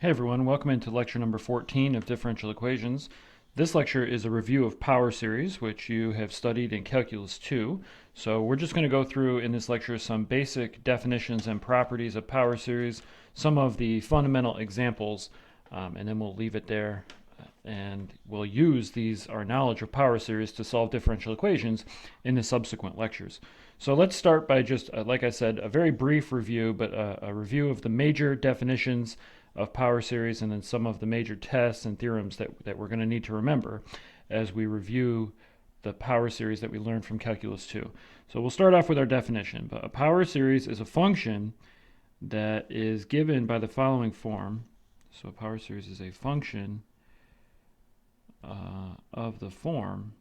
Hey everyone, welcome into lecture number 14 of differential equations. This lecture is a review of power series, which you have studied in Calculus 2. So we're just going to go through in this lecture some basic definitions and properties of power series, some of the fundamental examples, and then we'll leave it there. And we'll use our knowledge of power series to solve differential equations in the subsequent lectures. So let's start by just, like I said, a very brief review, but a review of the major definitions of power series and then some of the major tests and theorems that we're going to need to remember as we review the power series that we learned from Calculus 2. So we'll start off with our definition. But a power series is a function that is given by the following form. So a power series is a function of the form.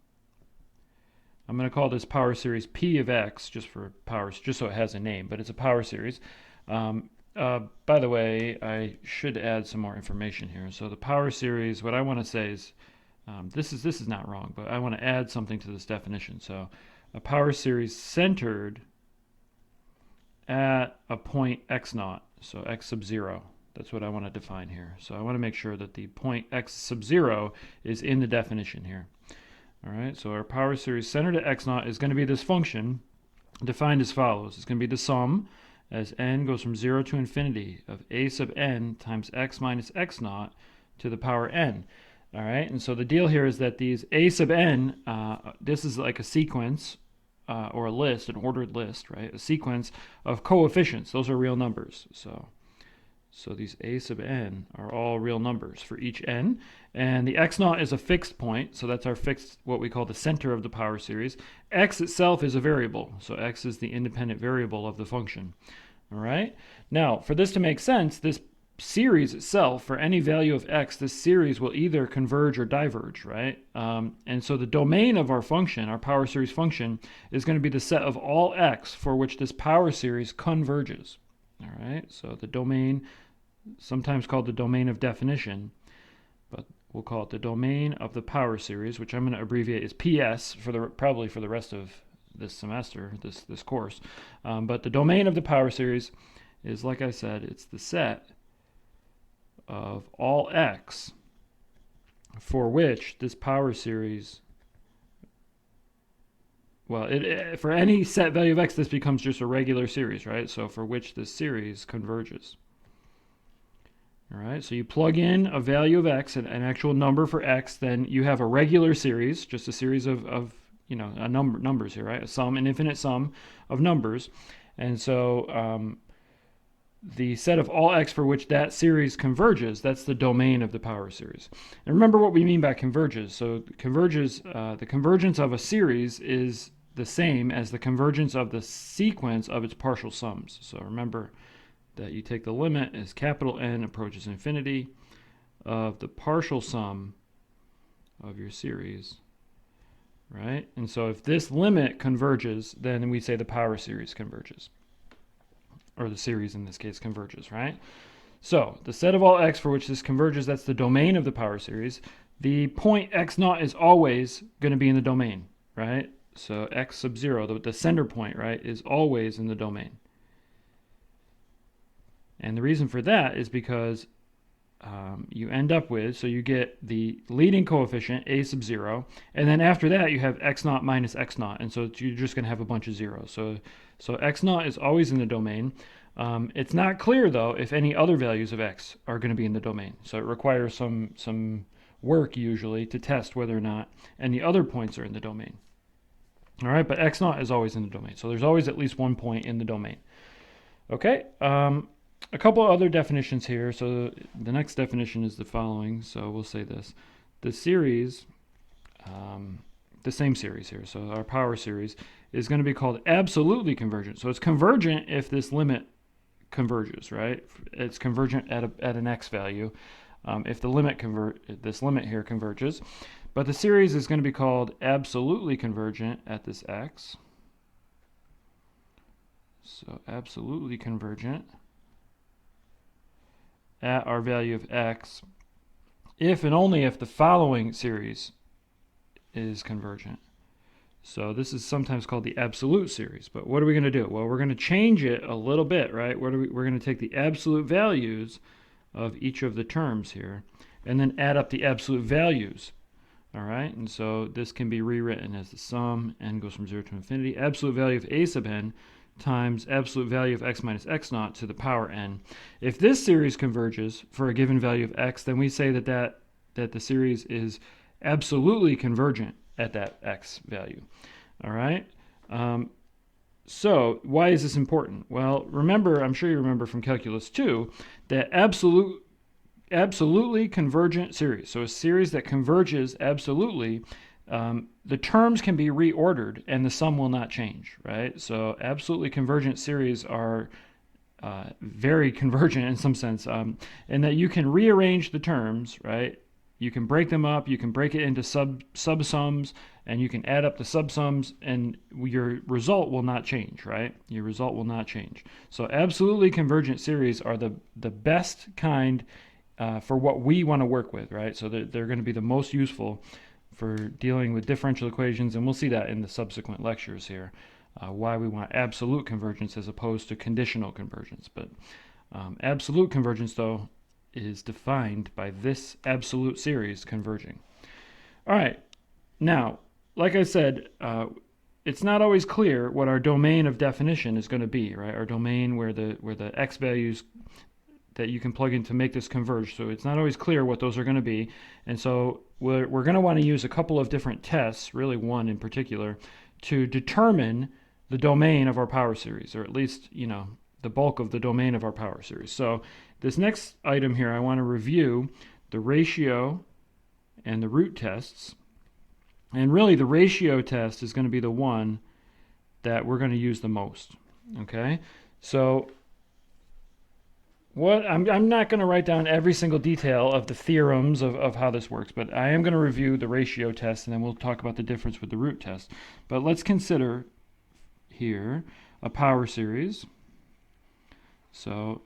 I'm going to call this power series P of x just for powers, just so it has a name, but it's a power series. By the way, I should add some more information here. So the power series, what I want to say is, this is not wrong, but I want to add something to this definition. So a power series centered at a point x naught, so x sub 0. That's what I want to define here. So I want to make sure that the point x sub 0 is in the definition here. All right, so our power series centered at x naught is going to be this function defined as follows. It's going to be the sum as n goes from 0 to infinity of a sub n times x minus x naught to the power n. All right, and so the deal here is that these a sub n, this is like a sequence or a list, an ordered list, right? A sequence of coefficients. Those are real numbers. So these a sub n are all real numbers for each n. And the x naught is a fixed point, so that's our fixed, what we call the center of the power series. X itself is a variable, so x is the independent variable of the function. All right? Now, for this to make sense, this series itself, for any value of x, this series will either converge or diverge, right? And so the domain of our function, our power series function, is going to be the set of all x for which this power series converges. All right, so the domain, sometimes called the domain of definition, but we'll call it the domain of the power series, which I'm going to abbreviate as PS probably for the rest of this semester, this course. But the domain of the power series is, like I said, it's the set of all x for which this power series, well, for any set value of x, this becomes just a regular series, right? So for which this series converges. All right, so you plug in a value of x, an actual number for x, then you have a regular series, just a series of numbers here, right? An infinite sum of numbers. And so the set of all x for which that series converges, that's the domain of the power series. And remember what we mean by converges. So the convergence of a series is the same as the convergence of the sequence of its partial sums. So remember that you take the limit as capital N approaches infinity of the partial sum of your series, right? And so if this limit converges, then we say the power series converges, or the series in this case converges, right? So the set of all x for which this converges, that's the domain of the power series. The point x naught is always going to be in the domain, right? So x sub 0, the center point, right, is always in the domain. And the reason for that is because you end up with, so you get the leading coefficient, a sub 0, and then after that you have x naught minus x naught, and so you're just going to have a bunch of zeros. So x naught is always in the domain. It's not clear, though, if any other values of x are going to be in the domain. So it requires some work, usually, to test whether or not any other points are in the domain. All right, but x naught is always in the domain. So there's always at least one point in the domain. Okay, a couple other definitions here. So the next definition is the following. So we'll say this. The series, the same series here, so our power series, is going to be called absolutely convergent. So it's convergent if this limit converges, right? It's convergent at an x value if the limit this limit here converges. But the series is going to be called absolutely convergent at this x. So absolutely convergent at our value of x if and only if the following series is convergent. So this is sometimes called the absolute series. But what are we going to do? Well, we're going to change it a little bit, right? We're going to take the absolute values of each of the terms here, and then add up the absolute values. All right, and so this can be rewritten as the sum, n goes from 0 to infinity, absolute value of a sub n times absolute value of x minus x naught to the power n. If this series converges for a given value of x, then we say that the series is absolutely convergent at that x value. All right. So why is this important? Well, remember, I'm sure you remember from Calculus 2, that absolutely convergent series, so a series that converges absolutely, the terms can be reordered and the sum will not change, right? So absolutely convergent series are very convergent in some sense, and that you can rearrange the terms, right? You can break them up, you can break it into subsums, and you can add up the subsums, and your result will not change, right? Your result will not change. So absolutely convergent series are the best kind for what we want to work with, right? So they're going to be the most useful for dealing with differential equations, and we'll see that in the subsequent lectures here, why we want absolute convergence as opposed to conditional convergence. But absolute convergence, though, is defined by this absolute series converging. All right, now, like I said, it's not always clear what our domain of definition is going to be, right? Our domain where the x values that you can plug in to make this converge. So it's not always clear what those are going to be. And so we're going to want to use a couple of different tests, really one in particular, to determine the domain of our power series, or at least, the bulk of the domain of our power series. So this next item here, I want to review the ratio and the root tests. And really the ratio test is going to be the one that we're going to use the most. Okay? So I'm not going to write down every single detail of the theorems of how this works, but I am going to review the ratio test, and then we'll talk about the difference with the root test. But let's consider here a power series. So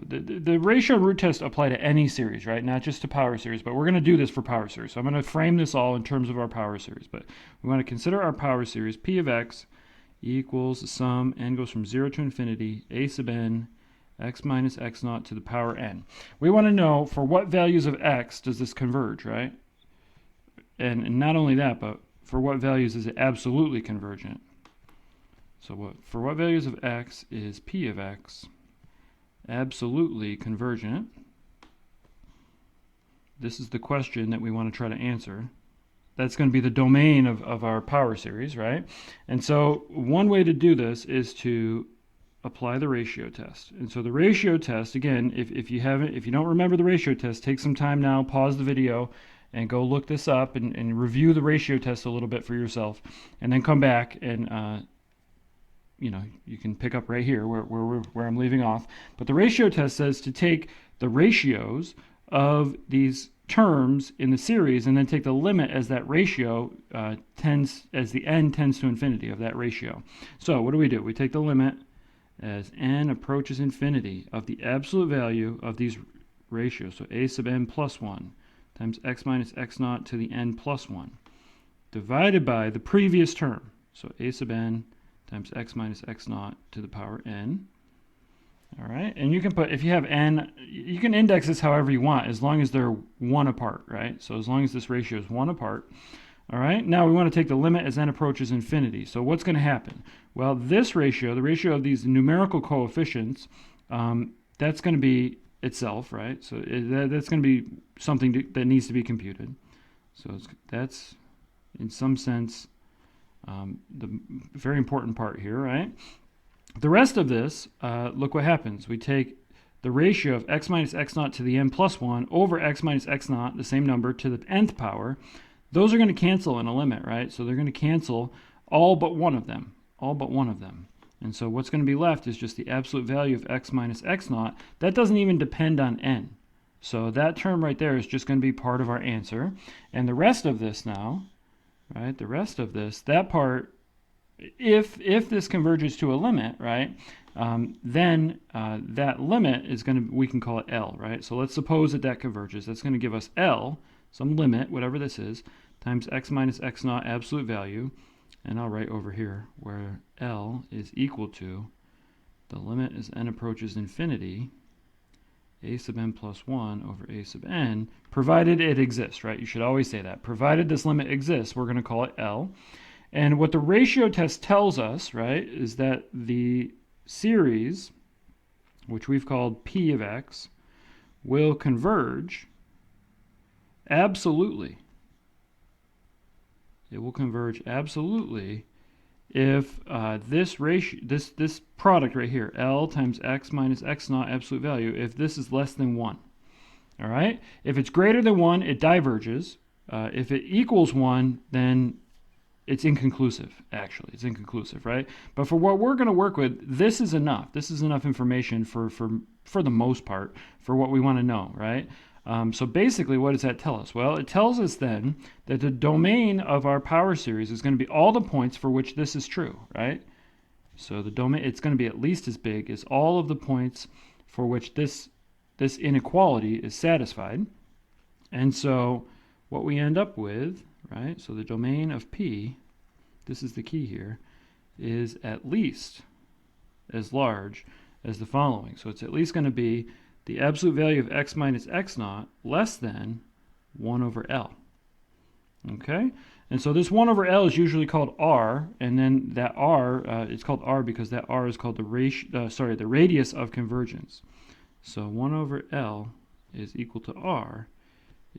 the ratio and root test apply to any series, right? Not just to power series, but we're going to do this for power series. So I'm going to frame this all in terms of our power series. But we want to consider our power series, P of x equals the sum, n goes from 0 to infinity, a sub n, x minus x naught to the power n. We want to know for what values of x does this converge, right? And not only that, but for what values is it absolutely convergent? So for what values of x is P of x absolutely convergent? This is the question that we want to try to answer. That's going to be the domain of our power series, right? And so one way to do this is to apply the ratio test. And so the ratio test, again, if you don't remember the ratio test, take some time now, pause the video, and go look this up and review the ratio test a little bit for yourself, and then come back and you can pick up right here where I'm leaving off. But the ratio test says to take the ratios of these terms in the series and then take the limit as that ratio as the n tends to infinity of that ratio. So what do? We take the limit as n approaches infinity of the absolute value of these ratios. So a sub n plus 1 times x minus x naught to the n plus 1 divided by the previous term. So a sub n times x minus x naught to the power n. All right, and you can put, if you have n, you can index this however you want, as long as they're 1 apart, right? So as long as this ratio is 1 apart. All right, now we want to take the limit as n approaches infinity. So what's going to happen? Well, this ratio, the ratio of these numerical coefficients, that's going to be itself, right? So that's going to be something that needs to be computed. So that's, in some sense, the very important part here, right? The rest of this, look what happens. We take the ratio of x minus x naught to the n plus 1 over x minus x naught, the same number, to the nth power. Those are going to cancel in a limit, right? So they're going to cancel all but one of them, And so what's going to be left is just the absolute value of x minus x naught. That doesn't even depend on n. So that term right there is just going to be part of our answer. And the rest of this now, right, that part, if this converges to a limit, right, then that limit is we can call it L, right? So let's suppose that converges. That's going to give us L, some limit, whatever this is, times x minus x naught absolute value. And I'll write over here where L is equal to the limit as n approaches infinity a sub n plus 1 over a sub n, provided it exists, right? You should always say that. Provided this limit exists, we're going to call it L. And what the ratio test tells us, right, is that the series, which we've called P of x, will converge absolutely. It will converge absolutely if this ratio, this product right here, L times x minus x naught absolute value, if this is less than 1. All right? If it's greater than 1, it diverges. If it equals 1, then it's inconclusive, actually. It's inconclusive, right? But for what we're going to work with, this is enough. This is enough information for the most part for what we want to know, right? So basically, what does that tell us? Well, it tells us then that the domain of our power series is going to be all the points for which this is true, right? So the domain, it's going to be at least as big as all of the points for which this inequality is satisfied. And so what we end up with, right, so the domain of P, this is the key here, is at least as large as the following. So it's at least going to be the absolute value of x minus x naught less than 1 over L. Okay? And so this 1 over L is usually called R, and then that R, it's called R because that R is called the radius of convergence. So 1 over L is equal to R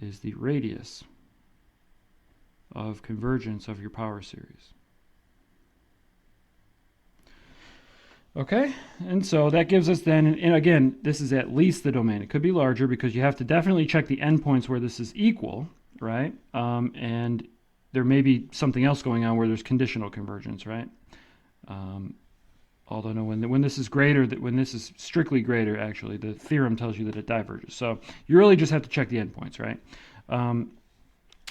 is the radius of convergence of your power series. Okay, and so that gives us then, and again, this is at least the domain. It could be larger because you have to definitely check the endpoints where this is equal, right? And there may be something else going on where there's conditional convergence, right? Although no, when this is greater, when this is strictly greater, actually, the theorem tells you that it diverges. So you really just have to check the endpoints, right?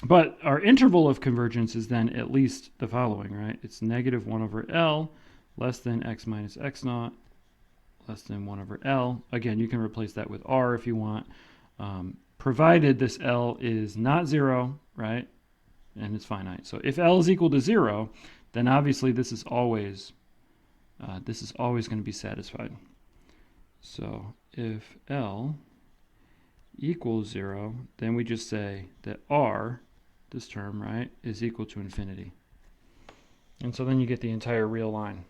But our interval of convergence is then at least the following, right? It's negative 1 over L less than x minus x naught less than 1 over L. Again, you can replace that with R if you want, provided this L is not 0, right? And it's finite. So if L is equal to 0, then obviously this is always going to be satisfied. So if L equals 0, then we just say that R, this term, right, is equal to infinity. And so then you get the entire real line.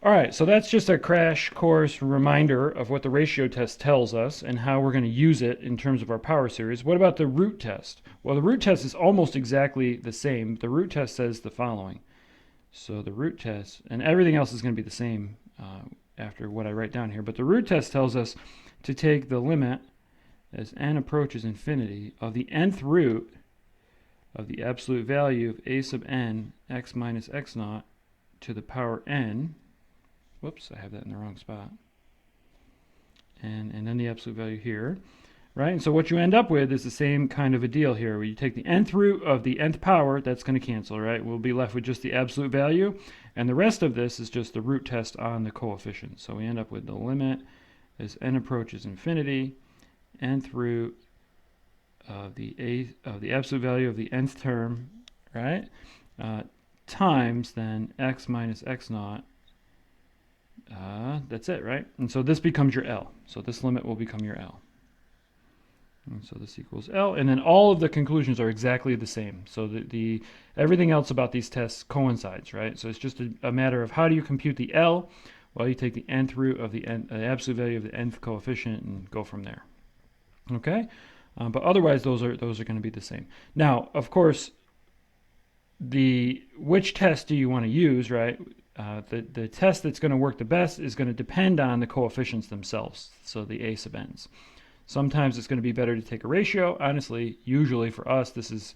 All right, so that's just a crash course reminder of what the ratio test tells us and how we're going to use it in terms of our power series. What about the root test? Well, the root test is almost exactly the same. The root test says the following. So the root test, and everything else is going to be the same after what I write down here, but the root test tells us to take the limit as n approaches infinity of the nth root of the absolute value of a sub n x minus x naught to the power n. Whoops, I have that in the wrong spot. And then the absolute value here, right? And so what you end up with is the same kind of a deal here, where you take the nth root of the nth power, that's going to cancel, right? We'll be left with just the absolute value, and the rest of this is just the root test on the coefficient. So we end up with the limit as n approaches infinity, nth root of the absolute value of the nth term, right? Times then x minus x naught. That's it, right? And so this becomes your L. So this limit will become your L. And so this equals L, and then all of the conclusions are exactly the same. So the everything else about these tests coincides, right? So it's just a matter of how do you compute the L? Well, you take the nth root of the absolute value of the nth coefficient and go from there. Okay, but otherwise those are going to be the same. Now, of course, which test do you want to use, right? The test that's going to work the best is going to depend on the coefficients themselves, so the a sub n's. Sometimes it's going to be better to take a ratio. Honestly, usually for us, this is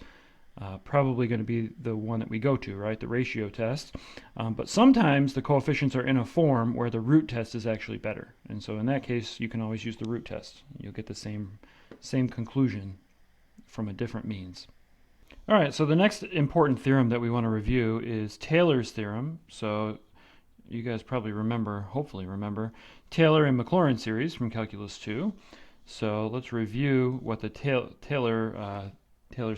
probably going to be the one that we go to, right? The ratio test. But sometimes the coefficients are in a form where the root test is actually better. And so in that case, you can always use the root test. You'll get the same conclusion from a different means. All right, so the next important theorem that we want to review is Taylor's theorem. So you guys probably remember, hopefully remember, Taylor and Maclaurin series from Calculus 2. So let's review what the Taylor's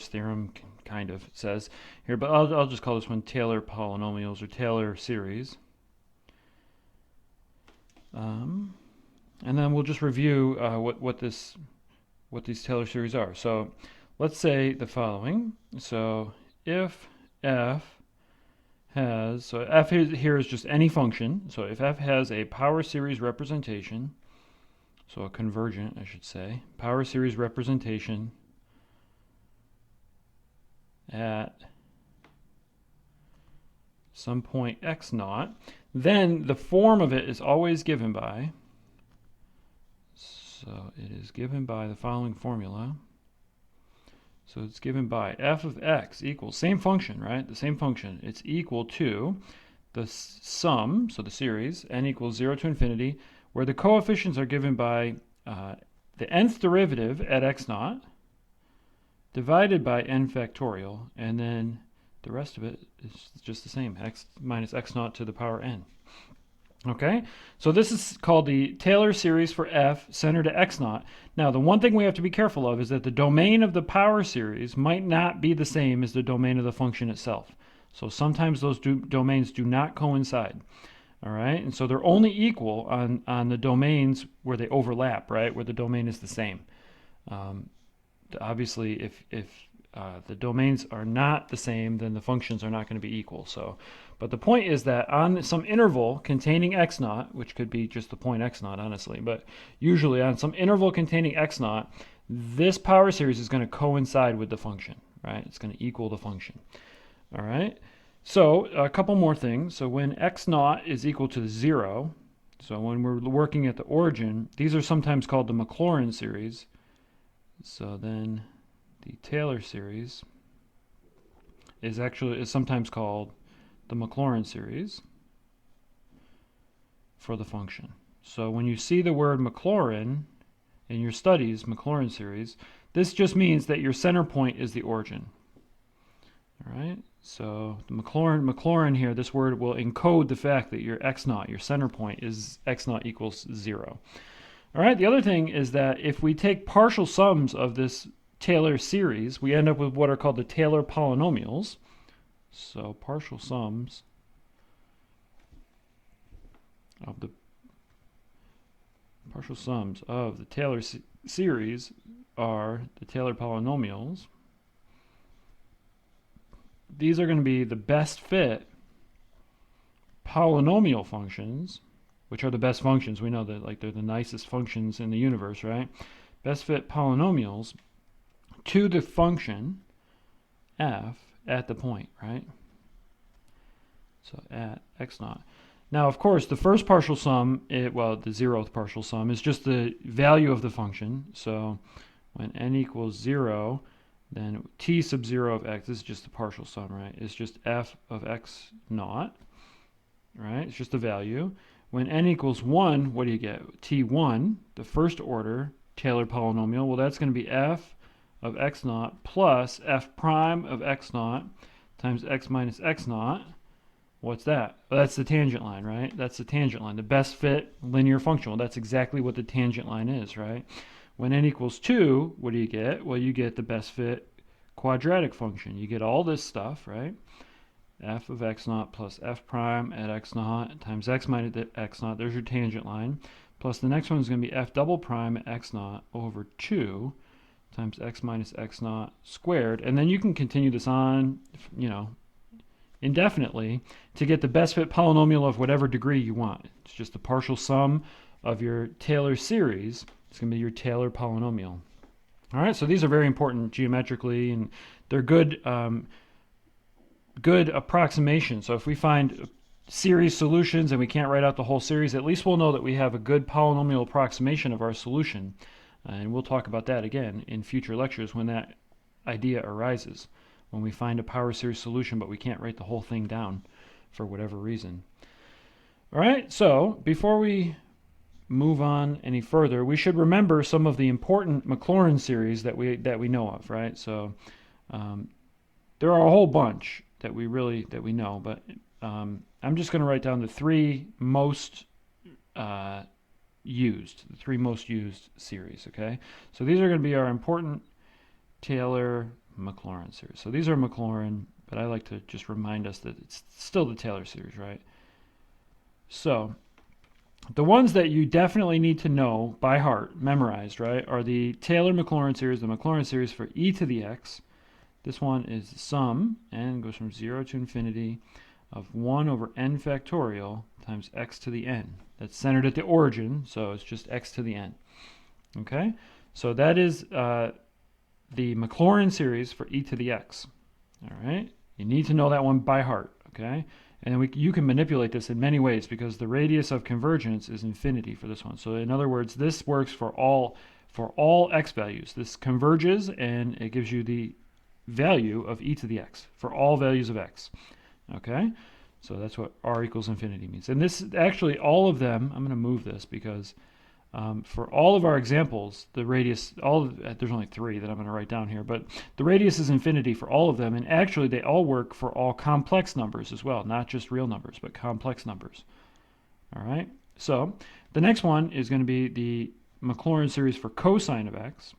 theorem kind of says here, but I'll just call this one Taylor polynomials or Taylor series. and then we'll just review what these Taylor series are. So let's say the following. So if f has, so f here is just any function. So if f has a power series representation, so a convergent, I should say, power series representation at some point x naught, then the form of it is always given by, so it is given by the following formula. So it's given by f of x equals, same function, right? The same function. It's equal to the sum, so the series, n equals 0 to infinity, where the coefficients are given by the nth derivative at x naught divided by n factorial, and then the rest of it is just the same, x minus x naught to the power n. Okay, so this is called the Taylor series for f centered at x naught. Now, the one thing we have to be careful of is that the domain of the power series might not be the same as the domain of the function itself. So sometimes those domains do not coincide. All right, and so they're only equal on the domains where they overlap, right, where the domain is the same. Obviously, if the domains are not the same, then the functions are not going to be equal. So, but the point is that on some interval containing x naught, which could be just the point x naught, honestly, but usually on some interval containing x naught, this power series is going to coincide with the function, right? It's going to equal the function. All right. So a couple more things. So when x naught is equal to 0, so when we're working at the origin, these are sometimes called the Maclaurin series. So then the Taylor series is sometimes called the Maclaurin series for the function. So when you see the word Maclaurin in your studies, Maclaurin series, this just means that your center point is the origin. All right, so the Maclaurin here, this word will encode the fact that your x naught, your center point, is x naught equals 0. All right, the other thing is that if we take partial sums of this Taylor series, we end up with what are called the Taylor polynomials. So partial sums of the Taylor series are the Taylor polynomials. These are going to be the best fit polynomial functions, which are the best functions. We know that, like, they're the nicest functions in the universe, right? Best fit polynomials to the function f at the point, right? So at x naught. Now, of course, the first partial sum, the 0th partial sum, is just the value of the function. So when n equals 0, then t sub 0 of x, this is just the partial sum, right? It's just f of x naught, right? It's just the value. When n equals 1, what do you get? t1, the first order Taylor polynomial, well, that's going to be f of x naught plus f prime of x naught times x minus x naught. What's that? Well, that's the tangent line, right? That's the tangent line, the best fit linear function. Well, that's exactly what the tangent line is, right? When n equals 2, what do you get? Well, you get the best fit quadratic function. You get all this stuff, right? F of x naught plus f prime at x naught times x minus x naught. There's your tangent line. Plus the next one is going to be f double prime at x naught over 2 times x minus x naught squared. And then you can continue this on, indefinitely to get the best fit polynomial of whatever degree you want. It's just the partial sum of your Taylor series. It's going to be your Taylor polynomial. All right, so these are very important geometrically, and they're good approximations. So if we find series solutions and we can't write out the whole series, at least we'll know that we have a good polynomial approximation of our solution. And we'll talk about that again in future lectures when that idea arises, when we find a power series solution but we can't write the whole thing down for whatever reason. All right, so before we move on any further, we should remember some of the important Maclaurin series that we know of, right? So there are a whole bunch that we know, but I'm just going to write down the three most used series, okay? So these are going to be our important Taylor Maclaurin series. So these are Maclaurin, but I like to just remind us that it's still the Taylor series, right? So The ones that you definitely need to know by heart, memorized, right, are the Taylor-Maclaurin series, the Maclaurin series for e to the x. This one is the sum, and goes from 0 to infinity, of 1 over n factorial times x to the n. That's centered at the origin, so it's just x to the n. Okay, so that is the Maclaurin series for e to the x. All right, you need to know that one by heart. Okay, and then you can manipulate this in many ways because the radius of convergence is infinity for this one. So in other words, this works for all x values. This converges and it gives you the value of e to the x for all values of x. Okay, so that's what r equals infinity means. And this actually, all of them, I'm going to move this because for all of our examples, the radius, there's only 3 that I'm going to write down here, but the radius is infinity for all of them, and actually they all work for all complex numbers as well, not just real numbers, but complex numbers. All right, so the next one is going to be the Maclaurin series for cosine of x.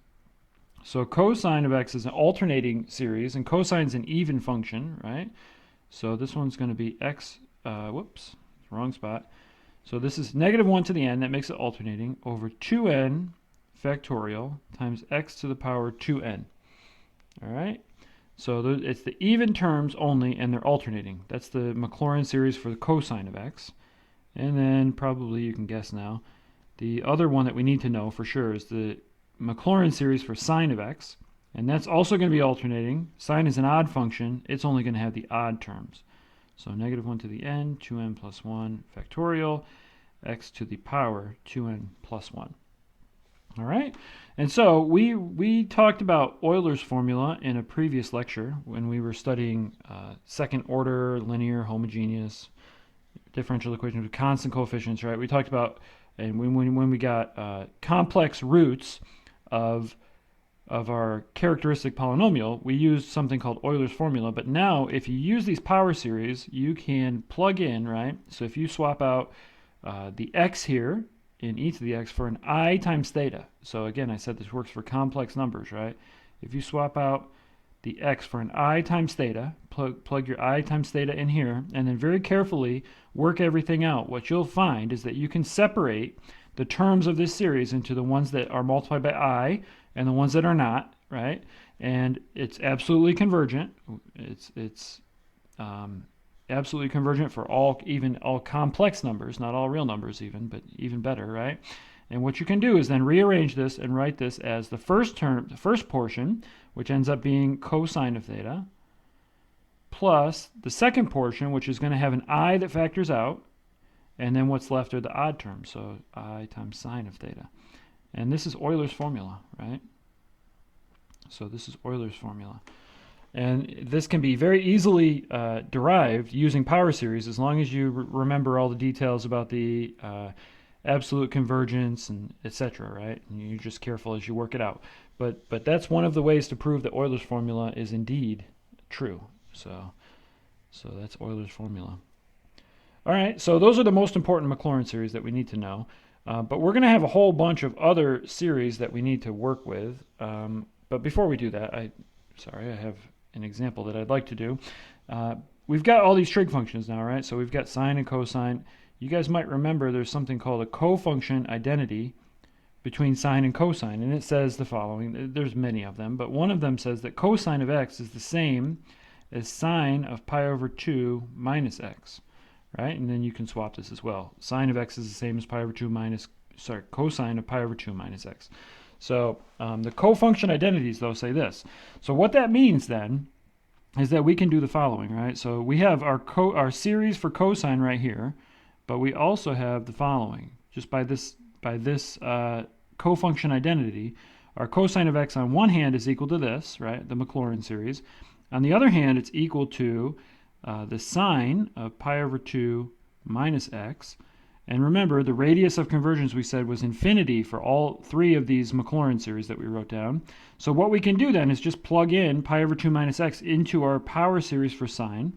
So cosine of x is an alternating series, and cosine is an even function, right? So this one's going to be x, whoops, wrong spot. So this is -1 to the n, that makes it alternating, over 2n factorial times x to the power 2n. All right? So it's the even terms only, and they're alternating. That's the Maclaurin series for the cosine of x. And then probably you can guess now, the other one that we need to know for sure is the Maclaurin series for sine of x, and that's also going to be alternating. Sine is an odd function. It's only going to have the odd terms. So -1 to the n, 2n plus 1 factorial, x to the power 2n plus 1. All right, and so we talked about Euler's formula in a previous lecture when we were studying second order linear homogeneous differential equations with constant coefficients, right? We talked about, and when we got complex roots of our characteristic polynomial, we used something called Euler's formula. But now, if you use these power series, you can plug in, right? So if you swap out the x here in e to the x for an I times theta. So again, I said this works for complex numbers, right? If you swap out the x for an I times theta, plug your I times theta in here, and then very carefully work everything out, what you'll find is that you can separate the terms of this series into the ones that are multiplied by I and the ones that are not, right? And it's absolutely convergent. It's absolutely convergent for even all complex numbers, not all real numbers even, but even better, right? And what you can do is then rearrange this and write this as the first term, the first portion, which ends up being cosine of theta, plus the second portion, which is going to have an I that factors out, and then what's left are the odd terms, so I times sine of theta. And this is Euler's formula, right? So this is Euler's formula. And this can be very easily derived using power series as long as you remember all the details about the absolute convergence and etc., right? And you're just careful as you work it out. But that's one of the ways to prove that Euler's formula is indeed true. So that's Euler's formula. All right, so those are the most important Maclaurin series that we need to know. But we're going to have a whole bunch of other series that we need to work with. But before we do that, I have an example that I'd like to do. We've got all these trig functions now, right? So we've got sine and cosine. You guys might remember there's something called a cofunction identity between sine and cosine, and it says the following. There's many of them, but one of them says that cosine of x is the same as sine of pi over 2 minus x. Right, and then you can swap this as well. Sine of x is the same as pi over 2 minus, cosine of pi over 2 minus x. So the cofunction identities, though, say this. So what that means then is that we can do the following, right? So we have our series for cosine right here, but we also have the following. Just by this cofunction identity, our cosine of x on one hand is equal to this, right, the Maclaurin series. On the other hand, it's equal to the sine of pi over 2 minus x. And remember, the radius of convergence we said was infinity for all 3 of these Maclaurin series that we wrote down. So what we can do then is just plug in pi over 2 minus x into our power series for sine.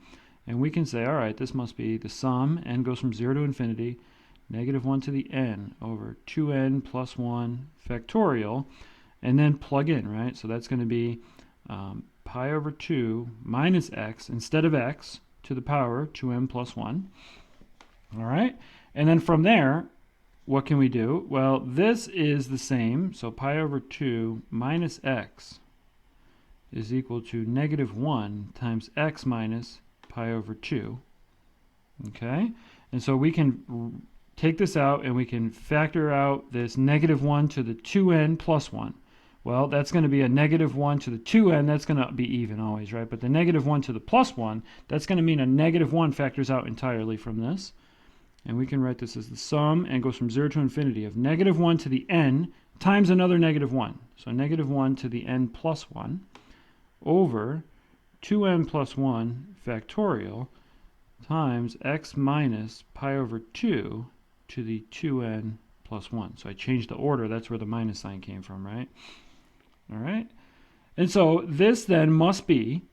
And we can say, all right, this must be the sum, n goes from 0 to infinity, -1 to the n over 2n plus 1 factorial, and then plug in, right? So that's going to be pi over 2 minus x instead of x to the power 2m plus 1. All right, and then from there, what can we do? Well, this is the same. So pi over 2 minus x is equal to -1 times x minus pi over 2. Okay? And so we can take this out and we can factor out this -1 to the 2n plus 1. Well, that's going to be a -1 to the 2n. That's going to be even always, right? But the -1 to the plus 1, that's going to mean a -1 factors out entirely from this. And we can write this as the sum, and goes from 0 to infinity, of -1 to the n times another -1. So -1 to the n plus 1 over 2n plus 1 factorial times x minus pi over 2 to the 2n plus 1. So I changed the order. That's where the minus sign came from, right? All right. And so this then must be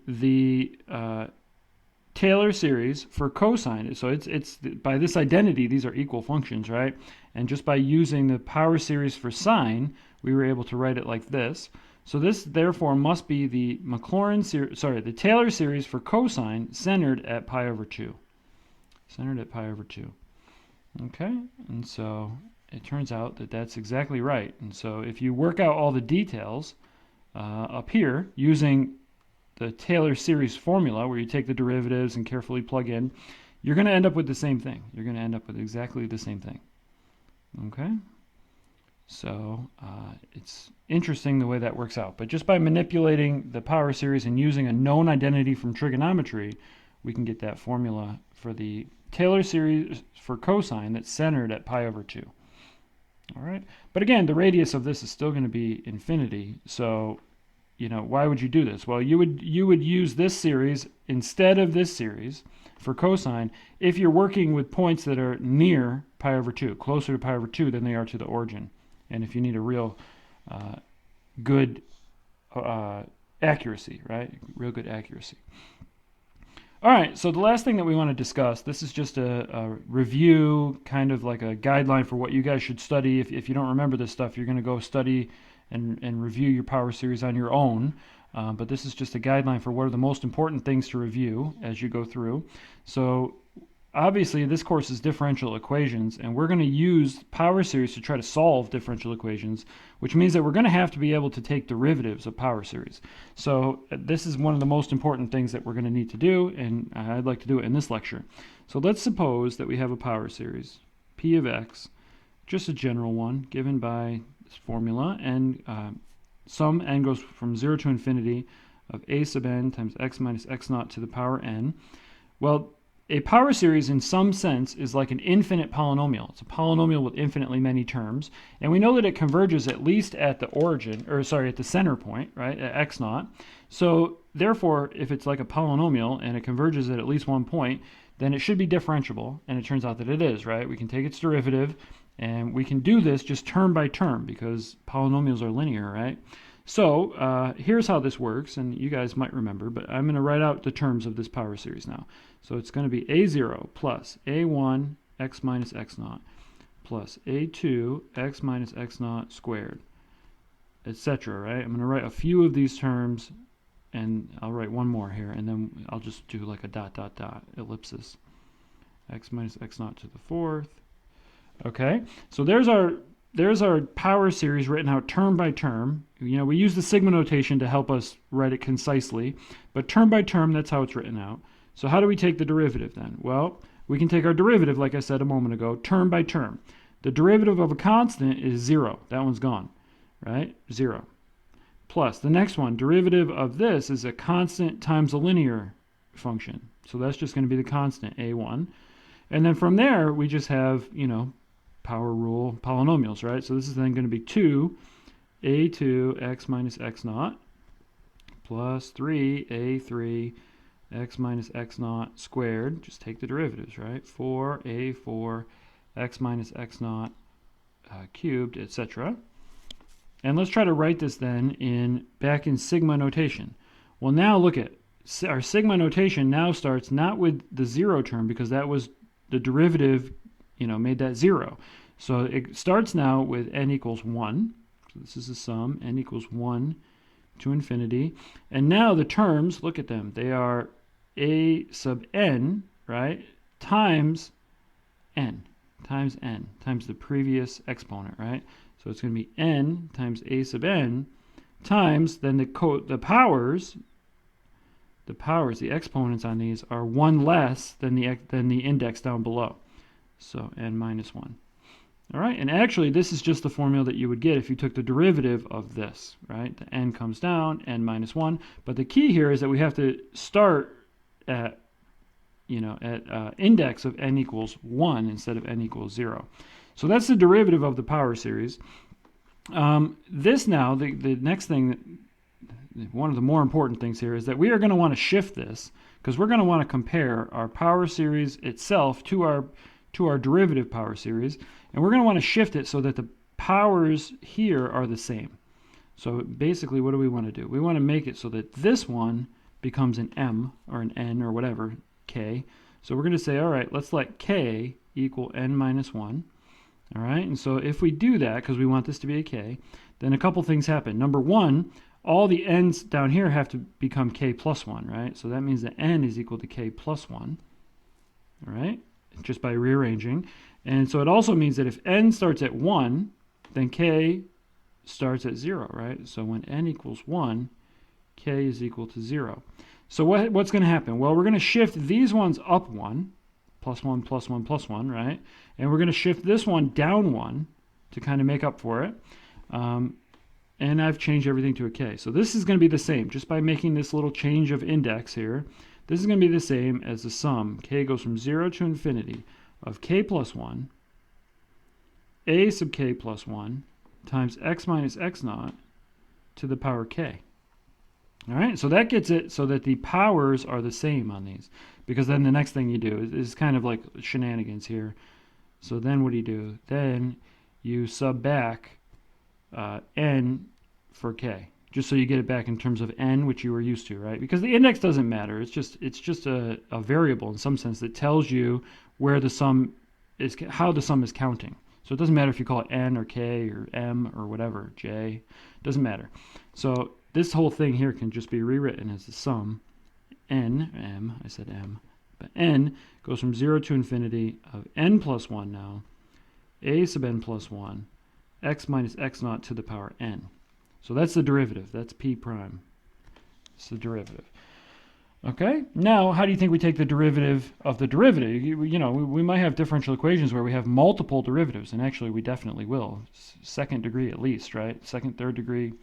the Taylor series for cosine. So it's by this identity, these are equal functions, right? And just by using the power series for sine, we were able to write it like this. So this therefore must be the Maclaurin series, the Taylor series for cosine centered at pi over 2. Centered at pi over 2. Okay, and so it turns out that that's exactly right. And so if you work out all the details up here using the Taylor series formula, where you take the derivatives and carefully plug in, you're going to end up with the same thing. You're going to end up with exactly the same thing. Okay? So it's interesting the way that works out. But just by manipulating the power series and using a known identity from trigonometry, we can get that formula for the Taylor series for cosine that's centered at pi over 2. All right? But again, the radius of this is still going to be infinity. So, you know, why would you do this? Well, you would use this series instead of this series for cosine if you're working with points that are near pi over 2, closer to pi over 2 than they are to the origin. And if you need a real good accuracy, right? Real good accuracy. All right, so the last thing that we want to discuss, this is just a review, kind of like a guideline for what you guys should study. If you don't remember this stuff, you're going to go study and review your power series on your own. But this is just a guideline for what are the most important things to review as you go through. So obviously this course is differential equations, and we're going to use power series to try to solve differential equations, which means that we're going to have to be able to take derivatives of power series. So this is one of the most important things that we're going to need to do, and I'd like to do it in this lecture. So let's suppose that we have a power series, p of x, just a general one, given by this formula, and sum n goes from 0 to infinity of a sub n times x minus x naught to the power n. Well, a power series in some sense is like an infinite polynomial. It's a polynomial with infinitely many terms, and we know that it converges at least at the origin, or sorry, at the center point, right, at x naught. So therefore, if it's like a polynomial and it converges at least one point, then it should be differentiable, and it turns out that it is, right? We can take its derivative, and we can do this just term by term because polynomials are linear, right? So here's how this works, and you guys might remember, but I'm going to write out the terms of this power series now. So it's going to be a0 plus a1 x minus x naught plus a2 x minus x naught squared, etc., right? I'm going to write a few of these terms, and I'll write one more here, and then I'll just do like a dot, dot, dot, ellipsis. X minus x naught to the fourth. Okay, so there's our power series written out term by term. You know, we use the sigma notation to help us write it concisely, but term by term, that's how it's written out. So how do we take the derivative then? Well, we can take our derivative, like I said a moment ago, term by term. The derivative of a constant is 0. That one's gone, right? 0. Plus, the next one, derivative of this is a constant times a linear function. So that's just going to be the constant, a1. And then from there, we just have, you know, power rule polynomials, right? So this is then going to be 2a2 x minus x naught plus 3a3 x minus x naught squared. Just take the derivatives, right? 4a4 x minus x naught cubed, etc. And let's try to write this then back in sigma notation. Well, now look at our sigma notation now starts not with the 0 term, because that was the derivative, you know, made that 0. So it starts now with n equals 1. So this is the sum, n equals 1 to infinity. And now the terms, look at them. They are a sub n, right, times n. times n times the previous exponent, right? So it's going to be n times a sub n times, then the powers, the exponents on these are 1 less than the index down below. So n minus 1. All right, and actually this is just the formula that you would get if you took the derivative of this, right? The n comes down, n minus 1. But the key here is that we have to start at, index of n equals 1 instead of n equals 0. So that's the derivative of the power series. This now, the next thing, one of the more important things here is that we are going to want to shift this, because we're going to want to compare our power series itself to our derivative power series, and we're going to want to shift it so that the powers here are the same. So basically, what do we want to do? We want to make it so that this one becomes an m, or an n, or whatever, k. So we're going to say, all right, let's let k equal n minus 1. All right, and so if we do that, because we want this to be a k, then a couple things happen. Number one, all the n's down here have to become k plus 1, right? So that means that n is equal to k plus 1, all right, just by rearranging. And so it also means that if n starts at 1, then k starts at 0, right? So when n equals 1, k is equal to 0. So what's going to happen? Well, we're going to shift these ones up 1, plus 1, plus 1, plus 1, right? And we're going to shift this one down 1 to kind of make up for it. And I've changed everything to a k. So this is going to be the same. Just by making this little change of index here, this is going to be the same as the sum. K goes from 0 to infinity of k plus 1, a sub k plus 1, times x minus x naught to the power k. All right, so that gets it so that the powers are the same on these. Because then the next thing you do is kind of like shenanigans here. So then what do? Then you sub back n for k, just so you get it back in terms of n, which you were used to, right? Because the index doesn't matter. It's just a variable in some sense that tells you where the sum is, how the sum is counting. So it doesn't matter if you call it n or k or m or whatever, j, doesn't matter. So this whole thing here can just be rewritten as the sum n, m, I said m, but n goes from 0 to infinity of n plus 1 now, a sub n plus 1, x minus x naught to the power n. So that's the derivative. That's p prime. It's the derivative. Okay, now how do you think we take the derivative of the derivative? We might have differential equations where we have multiple derivatives, and actually we definitely will. Second degree at least, right? Second, third degree,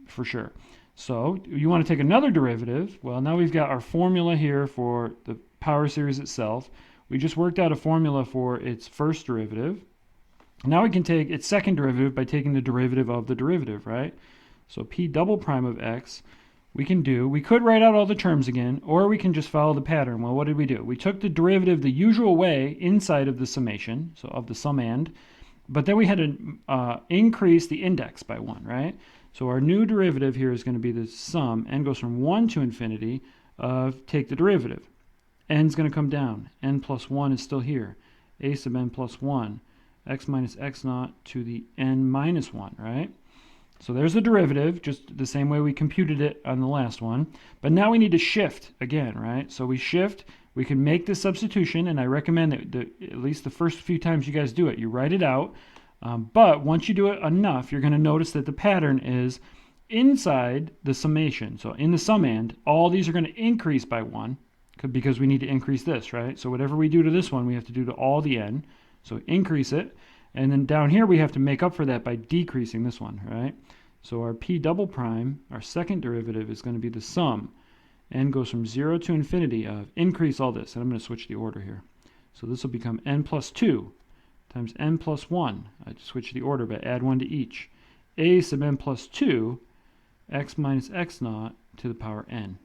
for sure. So you want to take another derivative. Well, now we've got our formula here for the power series itself. We just worked out a formula for its first derivative. Now we can take its second derivative by taking the derivative of the derivative, right? So p double prime of x, we could write out all the terms again, or we can just follow the pattern. Well, what did we do? We took the derivative the usual way inside of the summation, so of the sum and, but then we had to increase the index by 1, right? So our new derivative here is going to be the sum, n goes from 1 to infinity of, take the derivative. N's going to come down. N plus 1 is still here. A sub n plus 1. X minus x naught to the n minus 1, right? So there's the derivative, just the same way we computed it on the last one. But now we need to shift again, right? So we shift, we can make this substitution, and I recommend that at least the first few times you guys do it, you write it out. But once you do it enough, you're going to notice that the pattern is inside the summation. So in the sum and, all these are going to increase by 1 because we need to increase this, right? So whatever we do to this one, we have to do to all the n. So increase it. And then down here, we have to make up for that by decreasing this one, right? So our p double prime, our second derivative, is going to be the sum. N goes from 0 to infinity of, increase all this. And I'm going to switch the order here. So this will become n plus 2 times n plus 1. I just switch the order, but add 1 to each. A sub n plus 2, x minus x naught to the power n.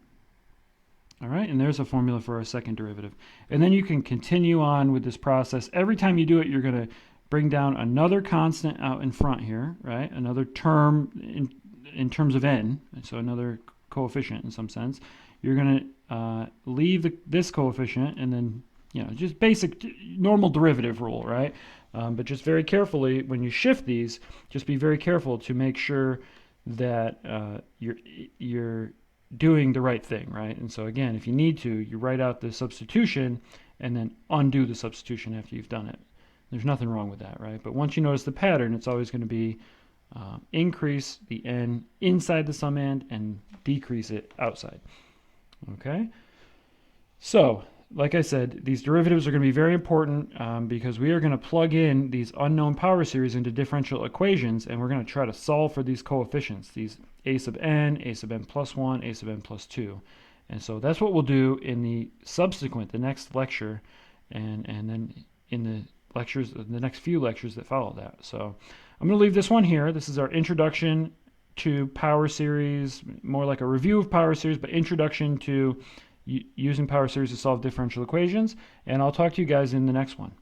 All right, and there's a formula for our second derivative. And then you can continue on with this process. Every time you do it, you're going to bring down another constant out in front here, right? Another term in terms of n, so another coefficient in some sense. You're going to leave this coefficient, and then, just basic normal derivative rule, right? But just very carefully, when you shift these, just be very careful to make sure that you're doing the right thing, right? And so again, if you need to, you write out the substitution, and then undo the substitution after you've done it. There's nothing wrong with that, right? But once you notice the pattern, it's always going to be increase the n inside the summand and decrease it outside. Okay? So, like I said, these derivatives are going to be very important because we are going to plug in these unknown power series into differential equations, and we're going to try to solve for these coefficients, these a sub n plus 1, a sub n plus 2. And so that's what we'll do in the next lecture, and then in the next few lectures that follow that. So I'm going to leave this one here. This is our introduction to power series, more like a review of power series, but introduction to using power series to solve differential equations. And I'll talk to you guys in the next one.